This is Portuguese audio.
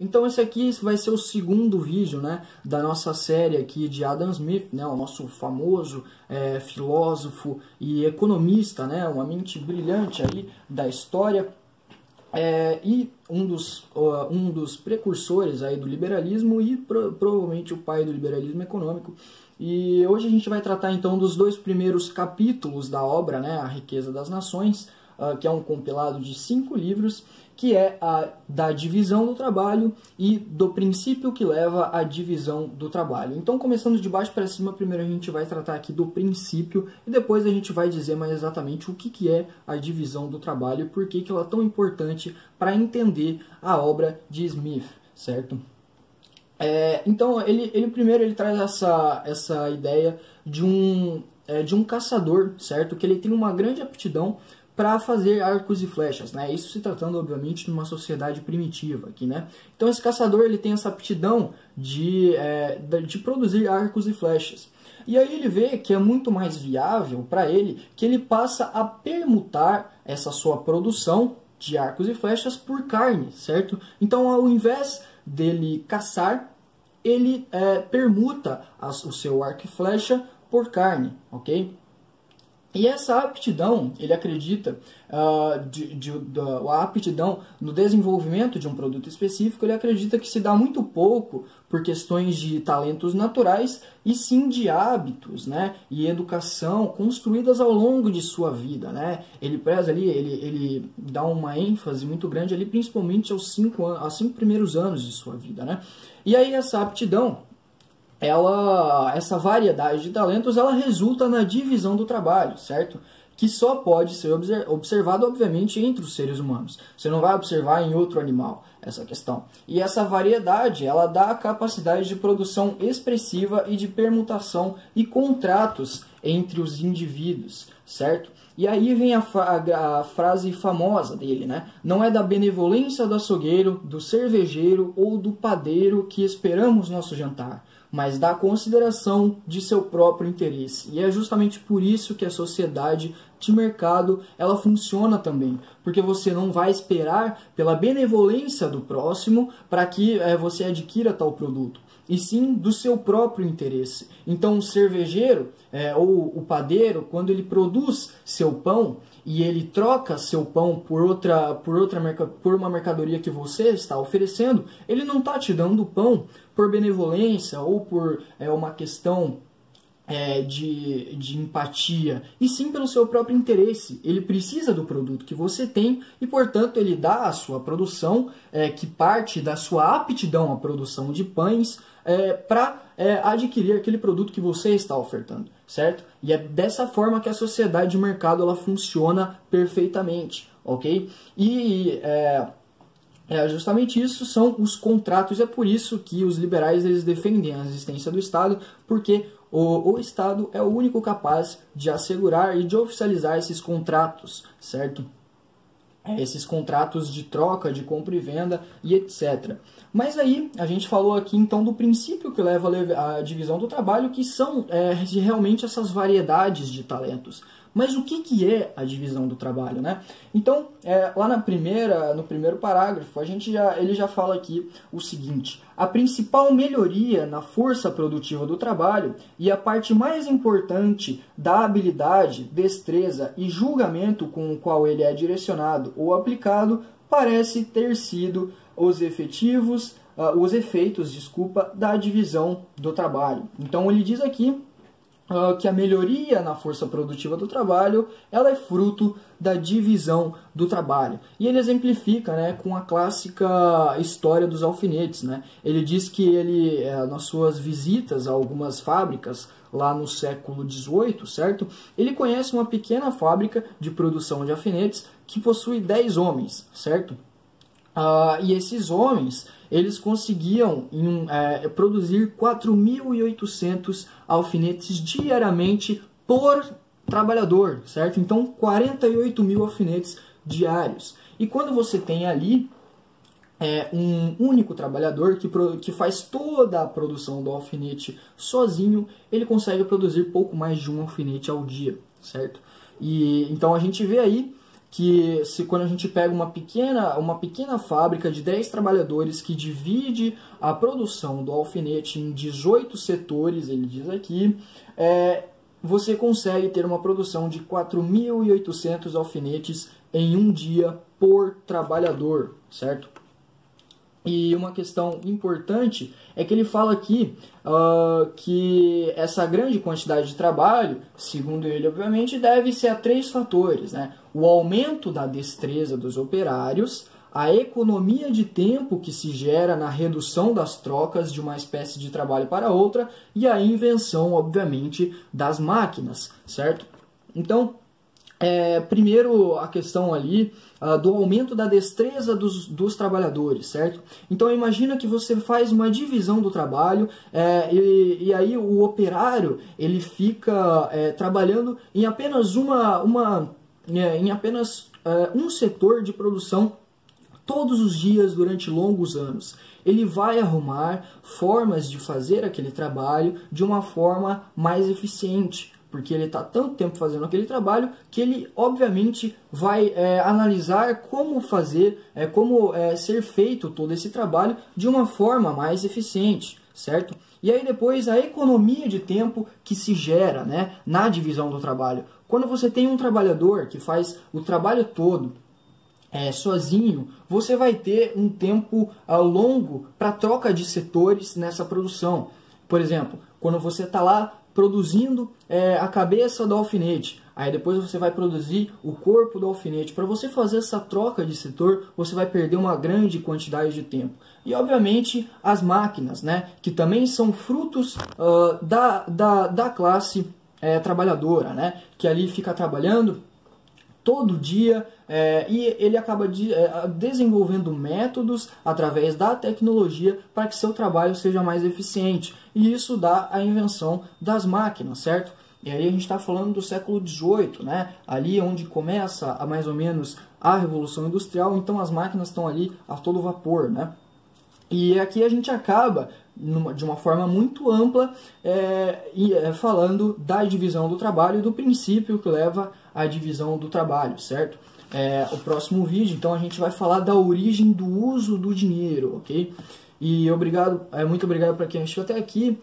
Então esse aqui vai ser o segundo vídeo, né, da nossa série aqui de Adam Smith, né, o nosso famoso filósofo e economista, né, uma mente brilhante aí da história, e um dos precursores aí do liberalismo e provavelmente o pai do liberalismo econômico. E hoje a gente vai tratar então dos dois primeiros capítulos da obra, né, A Riqueza das Nações, que é um compilado de 5 livros, que é a da divisão do trabalho e do princípio que leva à divisão do trabalho. Então, começando de baixo para cima, primeiro a gente vai tratar aqui do princípio e depois a gente vai dizer mais exatamente o que é a divisão do trabalho e por que ela é tão importante para entender a obra de Smith, certo? Então, ele primeiro traz essa ideia de um caçador, certo? Que ele tem uma grande aptidão para fazer arcos e flechas, né? Isso se tratando, obviamente, de uma sociedade primitiva aqui, né? Então, esse caçador ele tem essa aptidão de produzir arcos e flechas. E aí ele vê que é muito mais viável para ele que ele passa a permutar essa sua produção de arcos e flechas por carne, certo? Então, ao invés dele caçar, ele permuta o seu arco e flecha por carne, ok? E essa aptidão, ele acredita, a aptidão no desenvolvimento de um produto específico, ele acredita que se dá muito pouco por questões de talentos naturais e sim de hábitos, né, e educação construídas ao longo de sua vida, né? Ele preza ali, ele dá uma ênfase muito grande ali, principalmente aos 5 primeiros anos de sua vida, né? E aí essa aptidão, essa variedade de talentos, ela resulta na divisão do trabalho, certo? Que só pode ser observado, obviamente, entre os seres humanos. Você não vai observar em outro animal essa questão. E essa variedade, ela dá a capacidade de produção expressiva e de permutação e contratos entre os indivíduos, certo? E aí vem a frase famosa dele, né? Não é da benevolência do açougueiro, do cervejeiro ou do padeiro que esperamos nosso jantar, mas da consideração de seu próprio interesse. E é justamente por isso que a sociedade de mercado ela funciona também, porque você não vai esperar pela benevolência do próximo para que você adquira tal produto, e sim do seu próprio interesse. Então o cervejeiro ou o padeiro, quando ele produz seu pão e ele troca seu pão por uma mercadoria que você está oferecendo, ele não está te dando o pão por benevolência ou por uma questão de empatia, e sim pelo seu próprio interesse. Ele precisa do produto que você tem e, portanto, ele dá a sua produção, que parte da sua aptidão à produção de pães, para adquirir aquele produto que você está ofertando, certo? E é dessa forma que a sociedade de mercado ela funciona perfeitamente, ok? E justamente isso são os contratos. É por isso que os liberais eles defendem a existência do Estado, porque o Estado é o único capaz de assegurar e de oficializar esses contratos, certo? Esses contratos de troca, de compra e venda e etc. Mas aí a gente falou aqui então do princípio que leva à divisão do trabalho, que são realmente essas variedades de talentos. Mas o que é a divisão do trabalho, né? Então, lá no primeiro parágrafo, ele já fala aqui o seguinte: a principal melhoria na força produtiva do trabalho e a parte mais importante da habilidade, destreza e julgamento com o qual ele é direcionado ou aplicado parece ter sido os efeitos, da divisão do trabalho. Então, ele diz aqui que a melhoria na força produtiva do trabalho ela é fruto da divisão do trabalho. E ele exemplifica, né, com a clássica história dos alfinetes, né? Ele diz que ele, nas suas visitas a algumas fábricas lá no século XVIII, certo? Ele conhece uma pequena fábrica de produção de alfinetes que possui 10 homens, certo? E esses homens, eles conseguiam produzir 4.800 alfinetes diariamente por trabalhador, certo? Então, 48 mil alfinetes diários. E quando você tem ali um único trabalhador que faz toda a produção do alfinete sozinho, ele consegue produzir pouco mais de um alfinete ao dia, certo? E então a gente vê aí que quando a gente pega uma pequena fábrica de 10 trabalhadores que divide a produção do alfinete em 18 setores, ele diz aqui, você consegue ter uma produção de 4.800 alfinetes em um dia por trabalhador, certo? E uma questão importante é que ele fala aqui que essa grande quantidade de trabalho, segundo ele, obviamente, deve-se a 3 fatores, né? O aumento da destreza dos operários, a economia de tempo que se gera na redução das trocas de uma espécie de trabalho para outra e a invenção, obviamente, das máquinas, certo? Então, primeiro a questão ali do aumento da destreza dos trabalhadores, certo? Então imagina que você faz uma divisão do trabalho e aí o operário ele fica trabalhando em apenas um setor de produção todos os dias durante longos anos. Ele vai arrumar formas de fazer aquele trabalho de uma forma mais eficiente, porque ele está tanto tempo fazendo aquele trabalho que ele, obviamente, vai analisar como fazer, como ser feito todo esse trabalho de uma forma mais eficiente, certo? E aí depois a economia de tempo que se gera, né, na divisão do trabalho. Quando você tem um trabalhador que faz o trabalho todo sozinho, você vai ter um tempo longo para troca de setores nessa produção. Por exemplo, quando você está lá produzindo a cabeça do alfinete, aí depois você vai produzir o corpo do alfinete. Para você fazer essa troca de setor, você vai perder uma grande quantidade de tempo. E obviamente as máquinas, né, que também são frutos da classe trabalhadora, né, que ali fica trabalhando todo dia e ele acaba desenvolvendo métodos através da tecnologia para que seu trabalho seja mais eficiente. E isso dá a invenção das máquinas, certo? E aí a gente está falando do século XVIII, né? Ali onde começa mais ou menos a Revolução Industrial, então as máquinas estão ali a todo vapor, né? E aqui a gente acaba, de uma forma muito ampla, falando da divisão do trabalho e do princípio que leva à divisão do trabalho, certo? O próximo vídeo, então, a gente vai falar da origem do uso do dinheiro, ok? E muito obrigado para quem assistiu até aqui.